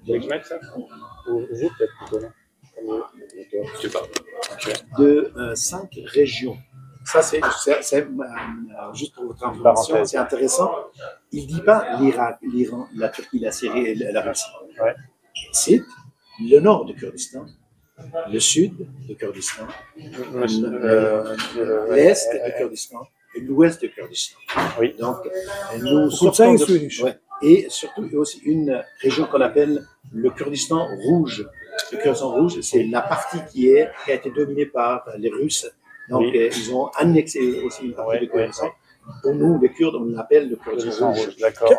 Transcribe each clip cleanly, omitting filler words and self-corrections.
voulez que je mette ça? Ou vous, peut-être plutôt, non? Je sais pas. Okay. De 5 régions. Ça, c'est juste pour votre information, c'est intéressant. Il ne dit pas l'Irak, l'Iran, la Turquie, la Syrie et la Russie. Ouais. Il cite le nord du Kurdistan, le sud du Kurdistan, l'est du Kurdistan et l'ouest du Kurdistan. Oui. Donc, nous sortons et surtout, il y a aussi une région qu'on appelle le Kurdistan rouge. Le Kurdistan rouge, c'est la partie qui a été dominée par les Russes. Donc, ils ont annexé aussi une partie du Kurdistan. Pour nous, les Kurdes, on l'appelle le Kurdistan rouge. D'accord.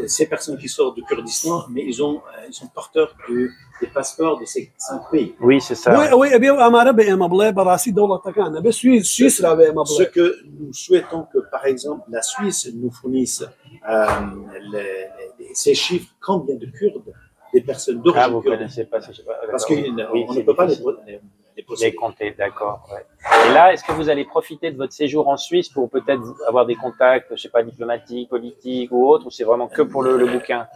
Ces personnes qui sortent du Kurdistan, mais ils sont porteurs des passeports de ces 5 pays. Oui, c'est ça. Ce que nous souhaitons que, par exemple, la Suisse nous fournisse ces chiffres, combien de Kurdes, des personnes d'origine kurde. Vous ne connaissez pas, je sais pas. Parce qu'on ne peut pas les compter, d'accord. Ouais. Et là, est-ce que vous allez profiter de votre séjour en Suisse pour peut-être avoir des contacts, je ne sais pas, diplomatiques, politiques ou autres, ou c'est vraiment que pour le bouquin?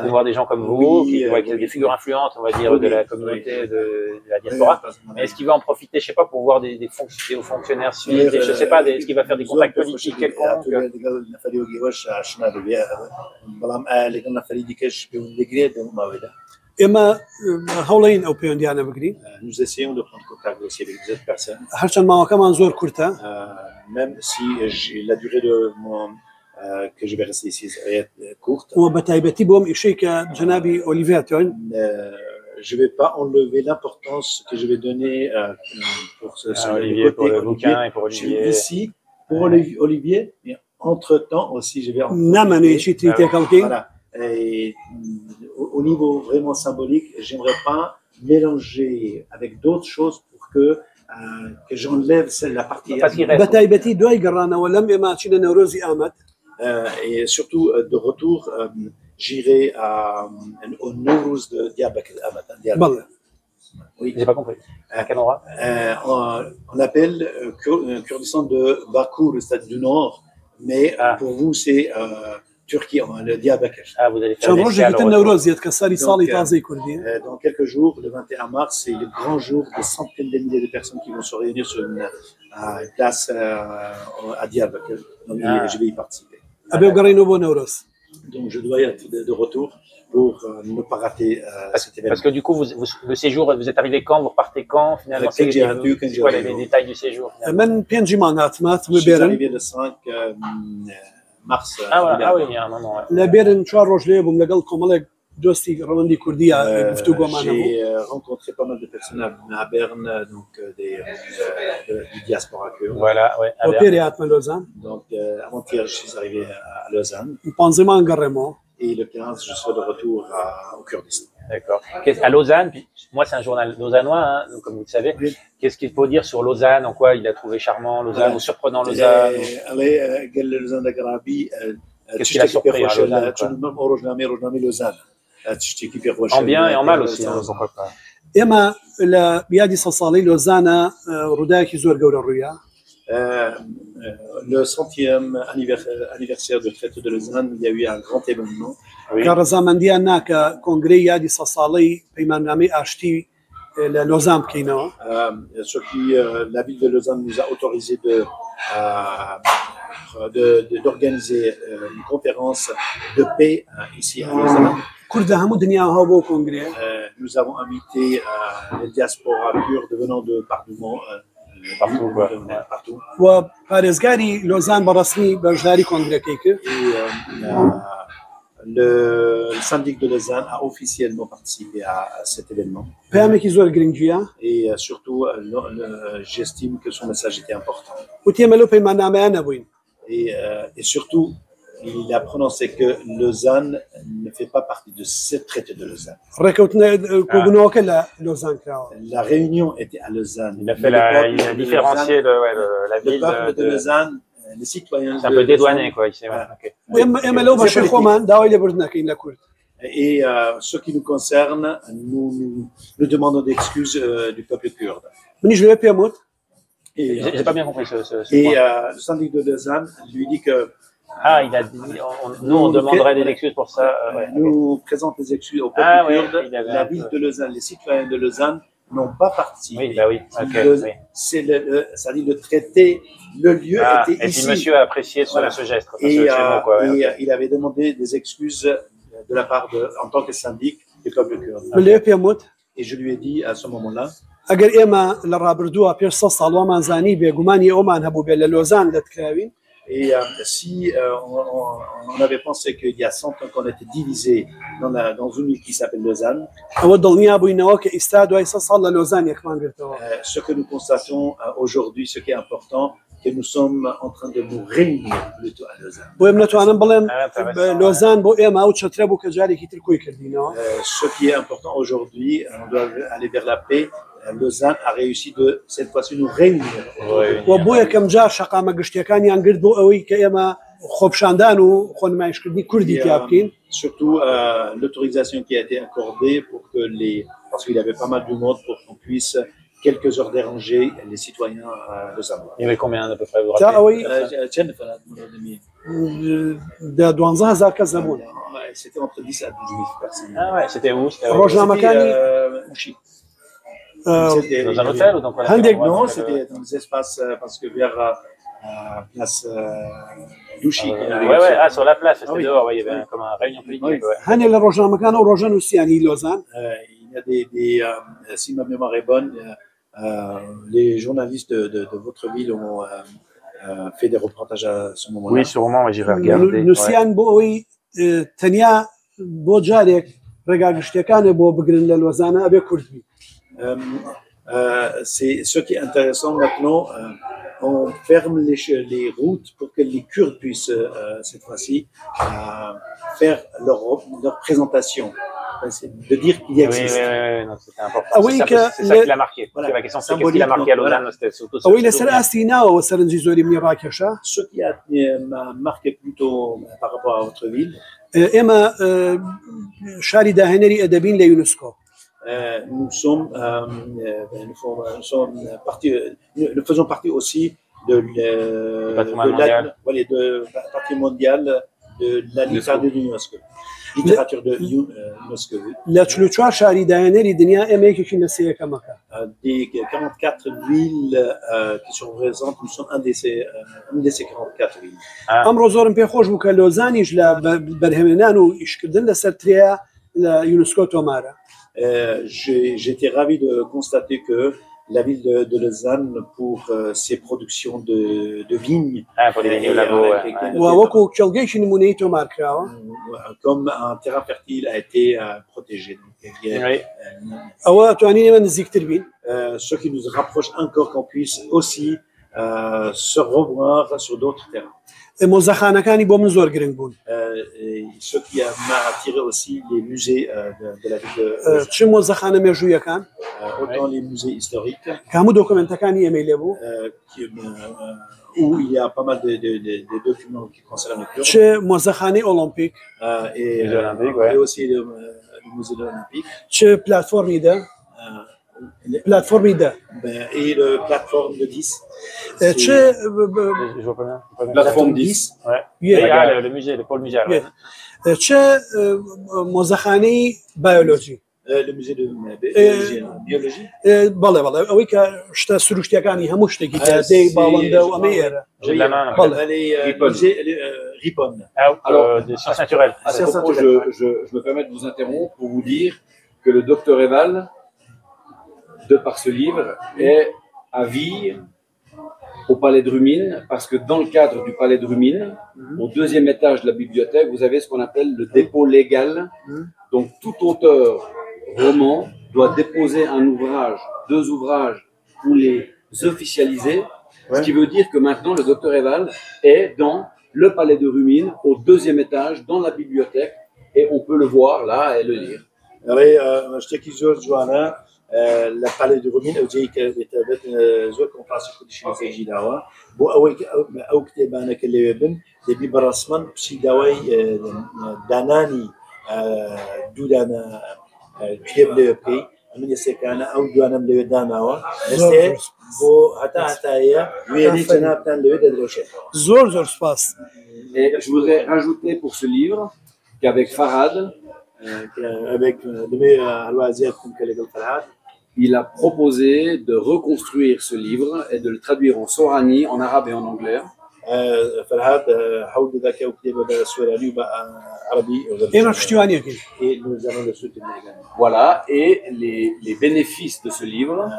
Voir des gens comme vous, qui des figures influentes, on va dire, de la communauté de la diaspora. Mais est-ce qu'il va en profiter, je ne sais pas, pour voir des fonctionnaires suisses, je ne sais pas, est-ce qu'il va faire des contacts politiques quelconques? Nous essayons de prendre contact aussi avec d'autres personnes. Même si la durée de que je vais rester ici est courte. Je ne vais pas enlever l'importance que je vais donner pour Olivier, pour le bouquin et pour Olivier. Je suis ici pour Olivier, mais entre-temps aussi, je vais voilà. Et au niveau vraiment symbolique, j'aimerais pas mélanger avec d'autres choses pour que j'enlève la partie. Parce qu'il reste. Et surtout, de retour, j'irai au Nowruz de Diyarbakir. Oui. J'ai pas compris. À quel endroit? On appelle Kurdistan de Bakur, le stade du Nord, mais pour vous, c'est Turquie, le Diyarbakir. Ah, vous allez faire dans quelques jours, le 21 mars, c'est le grand jour de centaines de milliers de personnes qui vont se réunir sur une place à Diyarbakir. Donc, je vais y participer. Donc, je dois être de retour pour ne pas rater cet événement. Parce que du coup, le séjour, vous êtes arrivé quand? Vous repartez quand? Finalement, c'est quoi les détails du séjour? Je suis arrivé le 5 mars. Ah oui, il y a un moment. J'ai rencontré pas mal de personnes à Berne, donc du diaspora kurde. Voilà, ouais. Donc, avant-hier, je suis arrivé à Lausanne. Et le 15, je serai de retour au Kurdistan. D'accord. À Lausanne, puis, moi c'est un journal lausannois, hein, comme vous le savez. Oui. Qu'est-ce qu'il faut dire sur Lausanne? En quoi il a trouvé charmant Lausanne ou surprenant Lausanne? Qu'est-ce qu'il a surpris à Lausanne? En bien et en mal aussi, hein, pourquoi pas. Le 100e anniversaire du traité de Lausanne, il y a eu un grand événement. Oui. La ville de Lausanne nous a autorisé d'organiser une conférence de paix ici à Lausanne. Nous avons invité les diasporas kurdes venant de partout. Partout. Le syndic de Lausanne a officiellement participé à cet événement. Et surtout, j'estime que son message était important. Et surtout, il a prononcé que Lausanne ne fait pas partie de ce traité de Lausanne. La réunion était à Lausanne. Il a différencié la ville. Le peuple de Lausanne, les citoyens. C'est un peu dédouané, quoi. Ici, okay. Et ce qui nous concerne, nous demandons d'excuses du peuple kurde. J'ai pas bien compris ce et point. le syndic de Lausanne lui dit que Ah, il a dit, nous on demanderait des excuses pour ça. Ouais, nous présente des excuses au peuple kurde. La ville de Lausanne, les citoyens de Lausanne n'ont pas participé. Oui, bah oui. Okay, oui. C'est c'est-à-dire le traité, le lieu était et ici. Et monsieur a apprécié ce geste. Et il avait demandé des excuses de la part en tant que syndic du peuple kurde. Et je lui ai dit à ce moment-là. اگر ئێمە لە ڕابردووە پێش 100 ساڵ وامانزانی بێگومانی ئەومان هەبوو بێ لە لۆزان دەتکراوین. Et si on avait pensé qu'il y a 100 ans qu'on était divisé dans une ville qui s'appelle Lausanne, ce que nous constatons aujourd'hui, ce qui est important, que nous sommes en train de nous réunir plutôt à Lausanne. Ce qui est important aujourd'hui, on doit aller vers la paix. Lausanne a réussi de cette fois-ci nous réunir. Surtout l'autorisation qui a été accordée pour que parce qu'il y avait pas mal de monde pour qu'on puisse quelques heures déranger les citoyens lausannois. Il y avait combien à peu près? C'était entre 10 à 12 000 personnes. Ah ouais, c'était où? C'était Mouchi. Dans un hôtel ou dans quoi? Non, c'était dans des espaces parce que vers place Douchy. Ouais, sur la place, c'était dehors, il y avait comme un réunion politique. Il y a si ma mémoire est bonne, les journalistes de votre ville ont fait des reportages à ce moment-là. Oui, sûrement, j'irai regarder. C'est ce qui est intéressant maintenant. On ferme les routes pour que les Kurdes puissent, cette fois-ci, faire leur présentation. De dire qu'il existe. Oui, non, c'était important. C'est ça qui l'a marqué. Voilà. La question, c'est qu'est-ce qu'il a marqué à Lausanne? C'était surtout ça. Ce qui m'a marqué plutôt par rapport à votre ville. Nous faisons partie aussi de partie mondiale de la littérature de l'UNESCO. Littérature de l'UNESCO. Des 44 villes qui sont présentes, nous sommes une de ces 44 villes. J'étais ravi de constater que la ville de Lausanne, pour ses productions de vignes, comme un terrain fertile, a été protégé. Ce qui nous rapproche encore qu'on puisse aussi se revoir sur d'autres terrains. Ce qui m'a attiré aussi les musées de la ville de autant les musées historiques où il y a pas mal de documents qui concernent le Kurdes et aussi le musée olympique et le plateforme de 10. Je vois pas bien. Plateforme 10. Ouais. Le musée, le pôle muséal. biology. Le musée de biologie. J'ai de la main. Ripon. Alors, des sciences naturelles. À ce propos, je me permets de vous interrompre pour vous dire que le docteur Eval, de par ce livre, est à vie au Palais de Rumine, parce que dans le cadre du Palais de Rumine, au deuxième étage de la bibliothèque, vous avez ce qu'on appelle le dépôt légal. Donc, tout auteur roman doit déposer un ouvrage, 2 ouvrages pour les officialiser, ce qui veut dire que maintenant, le docteur Eval est dans le Palais de Rumine, au deuxième étage, dans la bibliothèque, et on peut le voir là et le lire. La palais de Rumine وجاي زور كونفرنس كل شيء في دعوة بو أو كتاب أنا كلي بن تبي برسمان بشي دواي داناني دودانا كتاب لبقي من يسكن أو دوانا ملودانا وإستي بو حتى هي ويني جنابنا لود الروشة زور سباس. Et je voudrais rajouter pour ce livre qu'avec Farhad, avec دمي الوازيات كم فرهاد il a proposé de reconstruire ce livre et de le traduire en sorani, en arabe et en anglais. فرهاد حاول ذاك وكتب بالسوراني وبالعربي إيه مشتوانية كده. et nous allons le soutenir également. Voilà, et les bénéfices de ce livre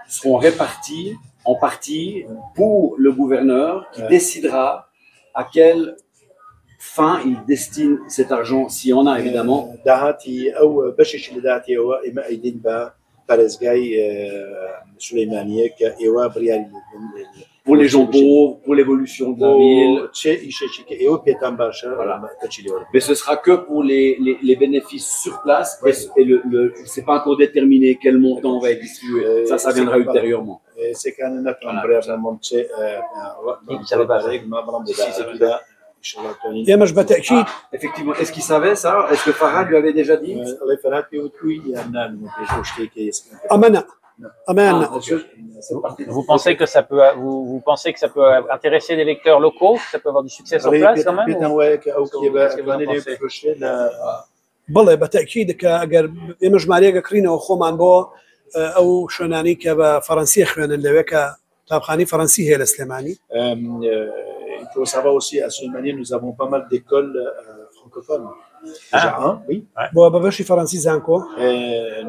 seront répartis en partie pour le gouverneur qui décidera à quelle fin il destine cet argent, s'il y en a évidemment. Pour les gens pauvres, pour l'évolution de la ville. Voilà. Mais ce sera que pour les bénéfices sur place. Et c'est pas encore déterminé quel montant on va être distribué. Ça viendra ultérieurement. Effectivement. Est-ce qu'il savait ça? Est-ce que Farhad lui avait déjà dit? Vous pensez que ça peut, vous pensez que ça peut intéresser des lecteurs locaux, que ça peut avoir du succès sur place quand même? بله بالتأكيد كأجر إمش ماريا كرينا وخومان بو أو شناني كفرنسية خلينا لويك طابخاني فرنسي هي الإسلاماني. Il faut savoir aussi à Sulemania, nous avons pas mal d'écoles francophones. Déjà un, oui.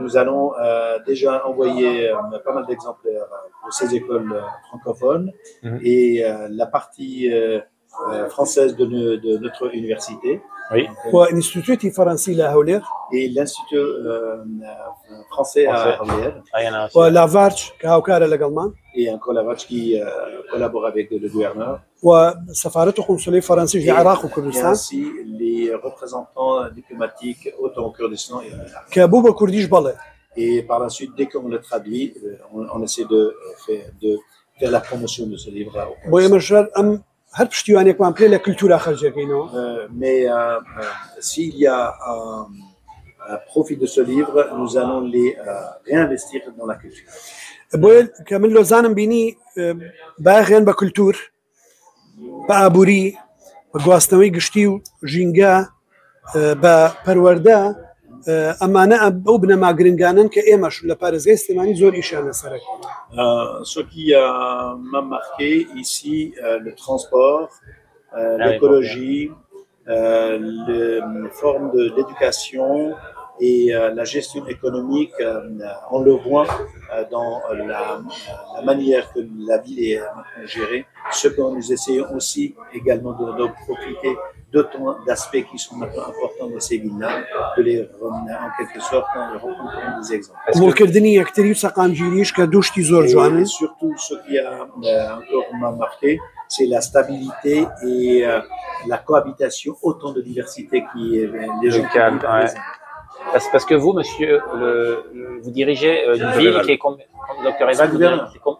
Nous allons déjà envoyer pas mal d'exemplaires pour ces écoles francophones et la partie française de notre université. Oui. Et l'Institut français à Hawler. Et encore la Varch qui collabore avec le gouverneur. Et ainsi les représentants diplomatiques autant au Kurdistan et en Irak. Et par la suite, dès qu'on le traduit, on essaie de faire la promotion de ce livre. Mais s'il y a un profit de ce livre, nous allons les réinvestir dans la culture. كمان لو زانم بيني باغيان بكولتور بابوري بغواستنوي گشتي جينغا بپرورده امانه او بنما گرنگانن که ایمش لپارزگای استمانی زور ایشان سرک. Ce qui m'a marqué ici, le transport, l'écologie, les formes de l'éducation et la gestion économique, on le voit dans la manière que la ville est gérée. Ce que nous essayons aussi également de profiter d'autant d'aspects qui sont maintenant importants dans ces villes-là, de les ramener en quelque sorte en rencontrant des exemples. Et surtout, ce qui a encore m'a marqué, c'est la stabilité et la cohabitation, autant de diversité qui est les gens calme. Parce que vous, monsieur, vous dirigez une ville qui est, Dr Eval,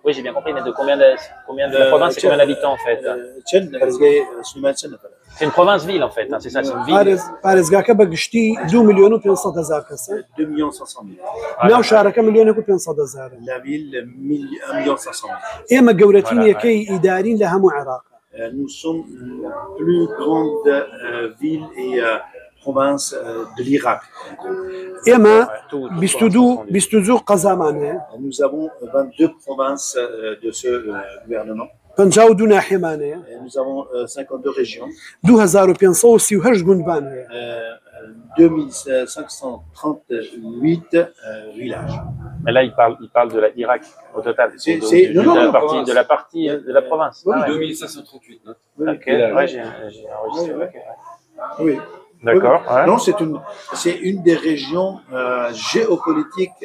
oui, j'ai bien compris, mais de combien de la province, c'est combien d'habitants en fait? C'est une province-ville en fait, hein, c'est ça, c'est une ville. 2 مليون 500 000. ناو شاركة 1,500,000. La ville 1,500,000. إما جورتين يكي إدارين لها معراق. Nous sommes la plus grande ville et province de l'Irak. إما بيستودو قزامان. Nous avons 22 provinces de ce gouvernement. بنجاو دو ناحية مانية. Nous avوں 52 régions. 2,538 جندبان. 2538 villages. Mais là, il parle de l'Irak au total. De la partie de la province. Oui, 2538. Ok, ouais, j'ai enregistré. Okay. Oui. D'accord. Ouais. Non, c'est une des régions géopolitiques,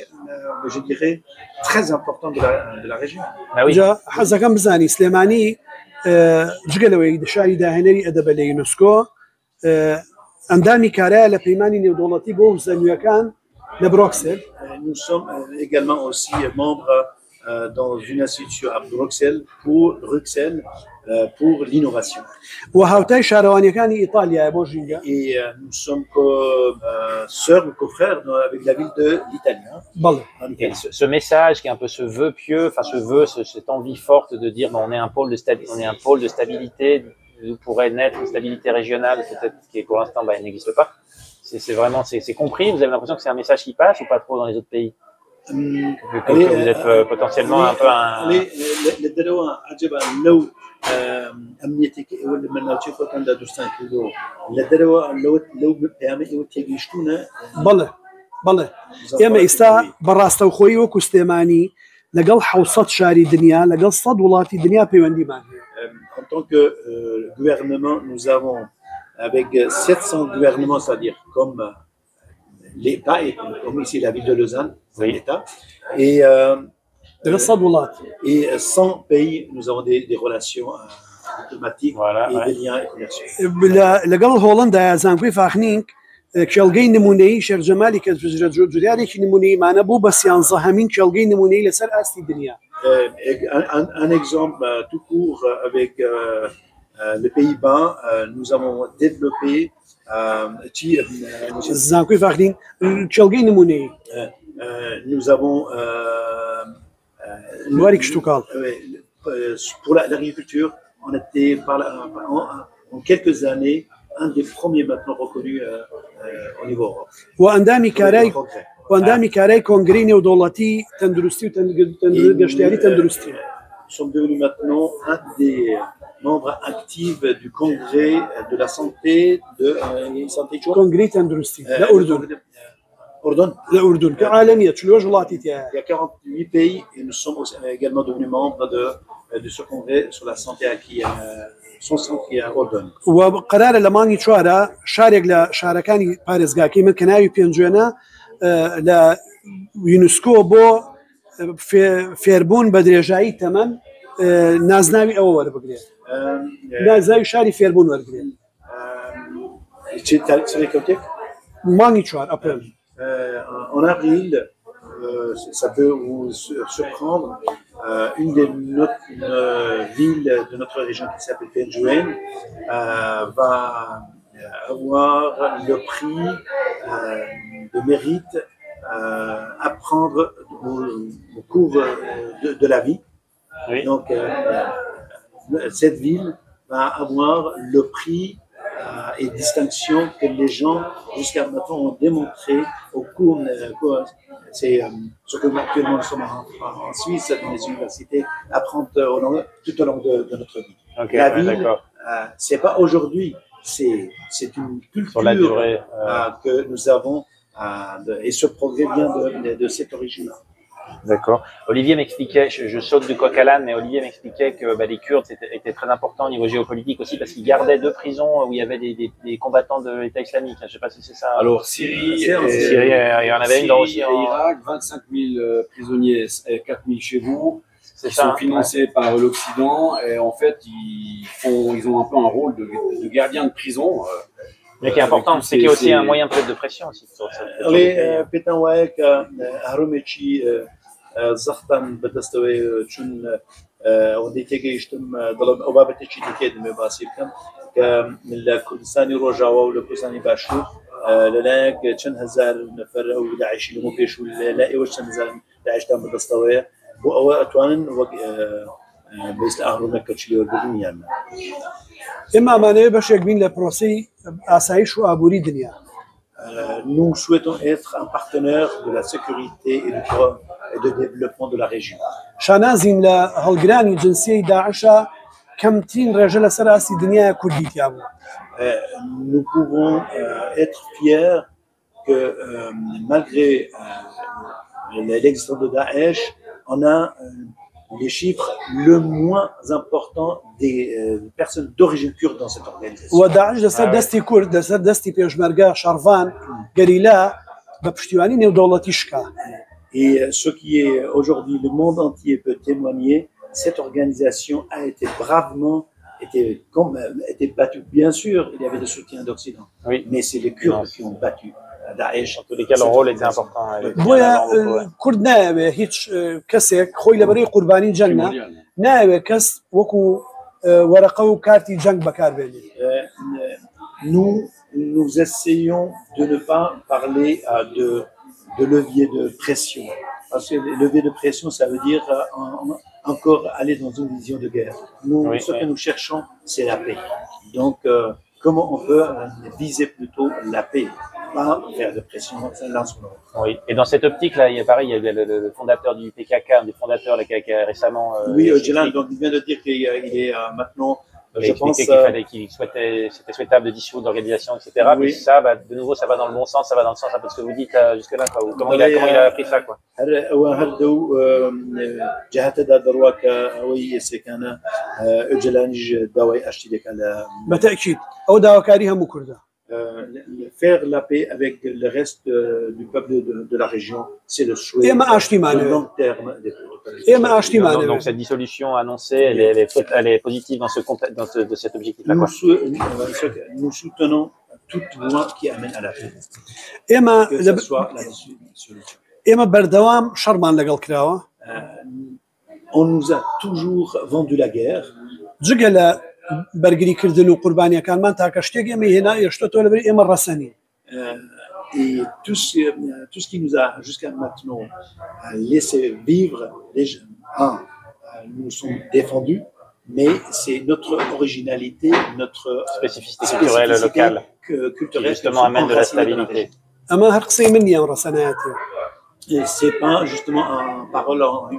je dirais, très importantes de la région. Ah oui. حزكم بزاني سليماني جگلوي دشاري داهنري ادب اليونسكو اندامي كارا لبيماني نيودولتي بو زنيوكان لبروكسل. Nous sommes également aussi membres dans une institution à Bruxelles pour l'innovation. وهاوتای شارەوانیەکانی ئیتالیا بۆ ژینگە. Et nous sommes sœurs ou co-frères avec la ville de l'Italien. بەڵێ. Ce message qui est un peu ce vœu pieux, enfin ce vœu, cette envie forte de dire on est un pôle de stabilité, d'où pourrait naître une stabilité régionale, peut-être qui pour l'instant elle n'existe pas. C'est vraiment c'est compris. Vous avez l'impression que c'est un message qui passe ou pas trop dans les autres pays? Que vous êtes potentiellement un peu un. أمنيتك أول من نشوف كندا دوستان كيلو لدروا لو بيعمل وتيجيشتونا بەڵێ ئێمە ئێستا بەڕاستەوخۆی وەکو سلێمانی لەگەڵ 700 شاری دنیا لەگەڵ 100 وڵاتی دنیا پەیوەندیمان هەیە. En tant que gouvernement, nous avons avec 700 gouvernements, c'est-à-dire comme l'État et comme ici la ville de Lausanne, c'est l'État, et 100 pays, nous avons des relations diplomatiques et des liens commerciaux. لەگەڵ هۆڵەندا زانکۆی فاخنینگ کێڵگەی نمونەی شێرجەمالی کە جوریارێکی نمونەیمانە بوو بە 11هەمین کێڵگەی نمونەی لەسەر ئاستی دنیا. Un exemple tout court avec les Pays-Bas, nous avons développé زانکۆی فاخنینگ کێڵگەی نمونەی nous avons pour l'agriculture, on était en quelques années un des premiers maintenant reconnus au niveau européen. وأندامي كاراي كونغري نيودولاتي تندرستي وتندرستي تندرستي. Nous sommes devenus maintenant un des membres actifs du congrès de la santé de santé. Congrès تندرستي l'Urdun كعالمية تلوج ولاتيتها. Il y a 48 pays et nous sommes également devenus membres de ce congrès sur la santé qui son centre qui est à Ordon. وقرار لماني چوارا شارێک لە شارەکانی پارێزگاکەی من کە ناوی پێنجوێنە لە یونسکۆ بۆ فێربوون بە درێژایی تەمەن نازناوی ئەوە وەربگرێت. نازاوی شاری فێربوون وەرگرێت. مانگی چوار ئەپریل. En avril, ça peut vous surprendre, une ville de notre région qui s'appelle Penjuen va avoir le prix de mérite à prendre au cours de la vie. Oui. Donc, cette ville va avoir le prix et distinction que les gens jusqu'à maintenant ont démontré au cours. C'est ce que actuellement nous sommes en Suisse, dans les universités, apprendre tout au long de notre vie. Okay, la ville, c'est pas aujourd'hui, c'est une culture que nous avons et ce progrès vient de cette origine-là. D'accord. Olivier m'expliquait, je saute du coq à l'âne, mais Olivier m'expliquait que les Kurdes étaient très importants au niveau géopolitique aussi parce qu'ils gardaient deux prisons où il y avait des combattants de l'État islamique. Je ne sais pas si c'est ça. Alors Syrie, il y en avait une dans aussi en Irak, 25 000 prisonniers et 4 000 chez vous. Ils sont financés par l'Occident et en fait ils ont un peu un rôle de gardien de prison. Mais qui est important, c'est qu'il y a aussi un moyen peut-être de pression aussi. زختن بدستوي چون وديتي گشتم دلم اوبابتي چی دیگه دم باسیب کم که من کردستانی روجاوا و کردستانی باشور للاک چند هزار نفر او داعش اللي مو بيشو لا ايش چند هزار داعش تام بدستوي و اتوانن بس اهرم كتشليور بالدنيا اما معناه باش يكبين لبروسي اسايش وابوري دنيا. Nous souhaitons être un partenaire de la sécurité et de développement de la région. شانازين لهالجراني جنسية داعش كم تين رجال سراسي دنيا كردي تيابو. Nous pouvons être fiers que malgré l'existence de Daesh, on a les chiffres le moins important des personnes d'origine kurde dans cette organisation. وداعش دستر دستي كرد دستر دستي بيشمرقا شارفان قريلا بپشتیوانی نێودەوڵەتی شکا. Et ce qui est aujourd'hui, le monde entier peut témoigner, cette organisation a été bravement été battue. Bien sûr, il y avait le soutien d'Occident, oui. Mais c'est les Kurdes qui ont battu Daesh. En tous les cas, leur rôle était important. بۆیە کورد نایەوێ هیچ کەسێک خۆی لەبەرەی قوربانی جەنگە نایەوێ کەس وەکو وەرەقە و کارتی جەنگ بەکاربێنێت. Nous essayons de ne pas parler de levier de pression. Parce que le levier de pression, ça veut dire encore aller dans une vision de guerre. Ce que nous cherchons, c'est la paix. Donc, comment on peut viser plutôt la paix, pas faire de pression l'un sur l'autre. Oui, et dans cette optique-là, il y a pareil, il y a le fondateur du PKK, un des fondateurs qui a récemment... oui, Öcalan, donc il vient de dire qu'il est maintenant... Je pense qu'il souhaitait, c'était souhaitable de dissoudre l'organisation, etc. Oui. Mais ça, de nouveau, ça va dans le bon sens, ça va dans le sens un peu de ce que vous dites jusque-là. Comment il a appris ça, quoi. Faire la paix avec le reste du peuple de la région, c'est le souhait de long terme des peuples. Donc cette dissolution annoncée, elle est positive dans de cet objectif-là. Nous soutenons toute voie qui amène à la paix. Que ce soit la dissolution. On nous a toujours vendu la guerre. بەرگریکردن و قوربانیەکانمان تاکە شتێک ئێمە هێنا ئێشتۆ لەبەر ئێمە ڕەسەنی. Et tout ce qui nous a jusqu'à maintenant laissé vivre, nous sont défendus, mais c'est notre originalité, notre spécificité culturelle locale qui justement amène de la stabilité. ئەمە هەر قسەی من نییە ڕەسەنایەتێ. Et c'est pas justement une parole en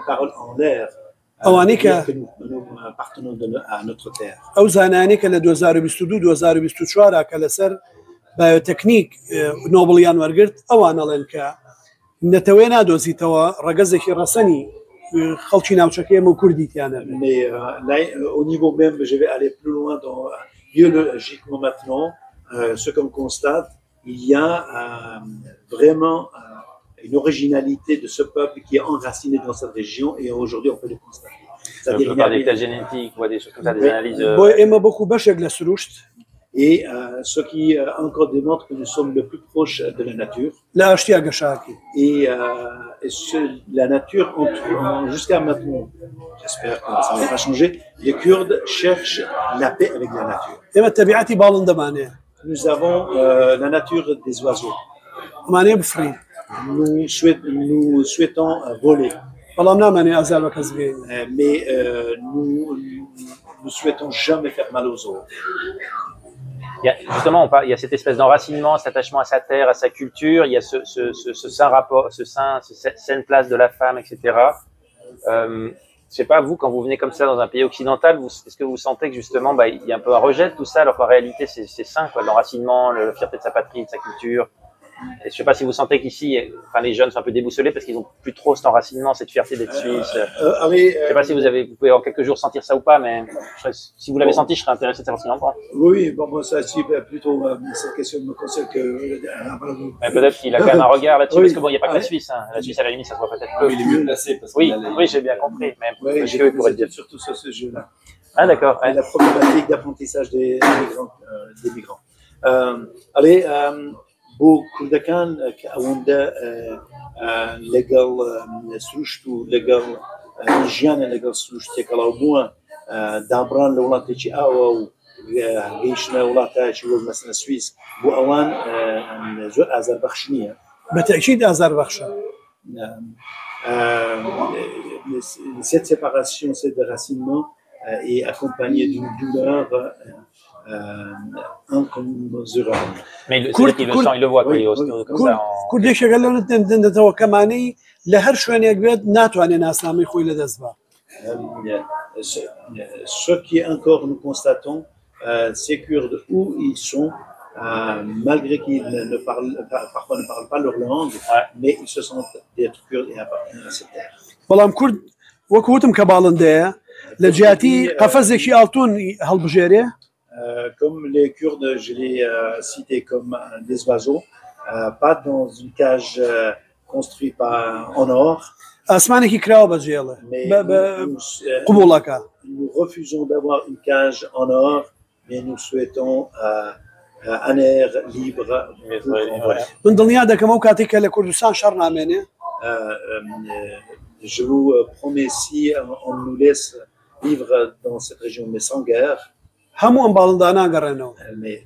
l'air. ئەوانەی کە à notre terre. ئەو زانانەی کە لە 2022-2024 کە لەسەر بایۆتەکنیک نۆبڵیان وەرگرت ئەوان ئەڵێن کە نەتەوەی نادۆزیتەوە ڕەگەزێکی ڕەسەنی خەڵکی ناوچەکەی و کوردیتیانە. Mais là, au niveau même, je vais aller plus loin dans biologiquement maintenant. Ce qu'on constate, il y a vraiment une originalité de ce peuple qui est enraciné dans cette région et aujourd'hui on peut le constater. C'est-à-dire qu'il y a des tests génétiques, ou des choses comme ça, des analyses. Et ce qui encore démontre que nous sommes le plus proche de la nature. Et la nature, jusqu'à maintenant, j'espère que ça ne va pas changer, les Kurdes cherchent la paix avec la nature. Nous avons la nature des oiseaux. Nous souhaitons voler. Mais nous souhaitons jamais faire mal aux autres. Justement, il y a cette espèce d'enracinement, cet attachement à sa terre, à sa culture. Il y a ce sain rapport, cette saine place de la femme, etc. Je sais pas, vous, quand vous venez comme ça dans un pays occidental, est-ce que vous sentez que justement, il y a un peu un rejet de tout ça, alors qu'en réalité, c'est sain, quoi, l'enracinement, la fierté de sa patrie, de sa culture. Et je sais pas si vous sentez qu'ici, les jeunes sont un peu déboussolés parce qu'ils n'ont plus trop cet enracinement, cette fierté d'être suisse. Je sais pas si vous pouvez en quelques jours sentir ça ou pas, mais si vous l'avez senti, je serais intéressé de savoir ce qu'il en pense. Oui, bon, moi, ça, plutôt, cette question me concerne que. Mais peut-être qu'il a quand même un regard là-dessus, parce que bon, il n'y a pas que la Suisse, hein. La Suisse, à la limite, ça se voit peut-être peu. Il est mieux placé parce que. Oui, j'ai bien compris, mais j'ai dire surtout sur ce jeu-là. Ah, d'accord. La problématique d'apprentissage des migrants. بۆ کوردەکان کە ئەوەندە لەگەڵ سروشت و لەگەڵ ژیانە لەگەڵ سروشت تێکەڵاو بووە دابڕان لە وڵاتێکی ئاوە و گەیشتنە وڵاتایەکی وەک مەسەلەن سویس بۆ ئەوان زۆر ئازاربەخش نییە. بەتەکید ئازاربەخشە. Cette séparation, ce déracinement est accompagné d'une douleur incommensurable. Mais c'est qu'il le sent, il le voit, comme ça. کوردێکێکە لەو دەندێتەوە کەمانەی لە هەر شوێنێک بێت ناتوانێت ناسنامەی خۆی لەدەست بە. Ce qui encore nous constatons, ces Kurdes où ils sont, malgré qu'ils parfois ne parlent pas leur langue, mais ils se sentent d'être Kurdes et appartenir à cette terre. بەڵام کورد وەکو وتم کە باڵندەیە لە جیاتی قەفەزێکی ئاڵتون هەڵبژێرێ. Comme les Kurdes, je les citais comme des oiseaux, pas dans une cage construite en or. Mais nous refusons d'avoir une cage en or, mais nous souhaitons un air libre. Je vous promets, si on nous laisse vivre dans cette région, mais sans guerre. هەموو ئەم باڵندانە گەڕێنەوە. Mais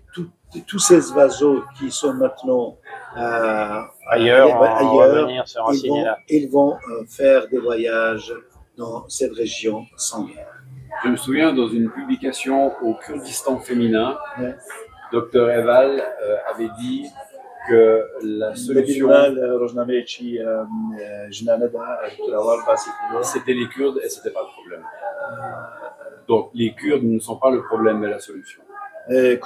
tous ces oiseaux qui sont maintenant ailleurs, ils vont faire des voyages dans cette région sans guerre. Je me souviens dans une publication au Kurdistan féminin, Dr Eval avait dit que la solution c'était les Kurdes et c'était pas le problème. Donc les Kurdes ne sont pas le problème mais la solution. Je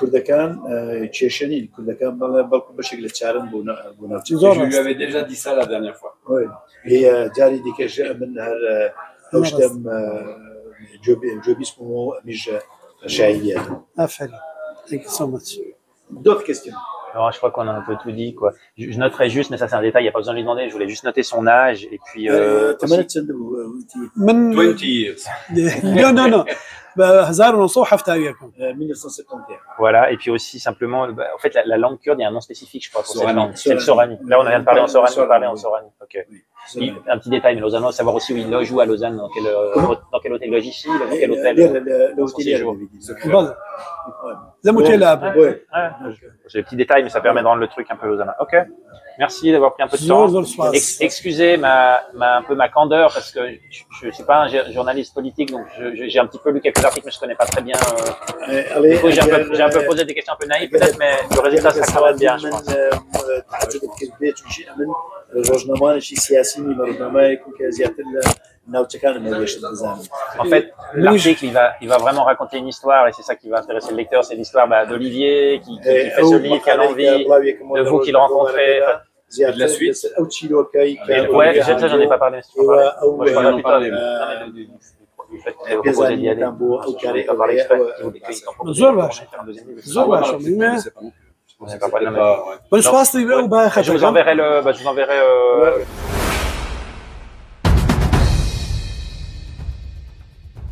lui avais déjà dit ça la dernière fois. Oui. Et Thank you so much. D'autres questions? Alors, je crois qu'on a un peu tout dit, quoi. Je noterai juste, mais ça c'est un détail, il n'y a pas besoin de lui demander, je voulais juste noter son âge et puis... 20 years. Non. 1971. Voilà, et puis aussi simplement, en fait, la langue kurde, il y a un nom spécifique, je crois, pour cette langue. C'est le sorani. Là, on vient de parler en sorani, on parlait en sorani. Ok. Un petit détail, mais Lausanne, savoir aussi où il loge, où à Lausanne, dans quel hôtel il loge ici, dans quel hôtel. C'est des petits détails, mais ça permet de rendre le truc un peu Lausanne. Ok. Merci d'avoir pris un peu de temps. Excusez un peu ma candeur, parce que je ne suis pas un journaliste politique, donc j'ai un petit peu lu quelques articles, mais je ne connais pas très bien. Du coup, j'ai un peu posé des questions un peu naïves, peut-être, mais le résultat sera quand même bien, je pense. En fait, l'article, il va vraiment raconter une histoire, et c'est ça qui va intéresser le lecteur, c'est l'histoire d'Olivier qui fait ce livre, qui a l'envie de vous qui le rencontrez. Et de la suite. Ouais, ça j'en ai pas parlé. Moi, je parle plutôt du fait que vous proposez d'y aller. Je n'ai pas parlé exprès. Je vous enverrai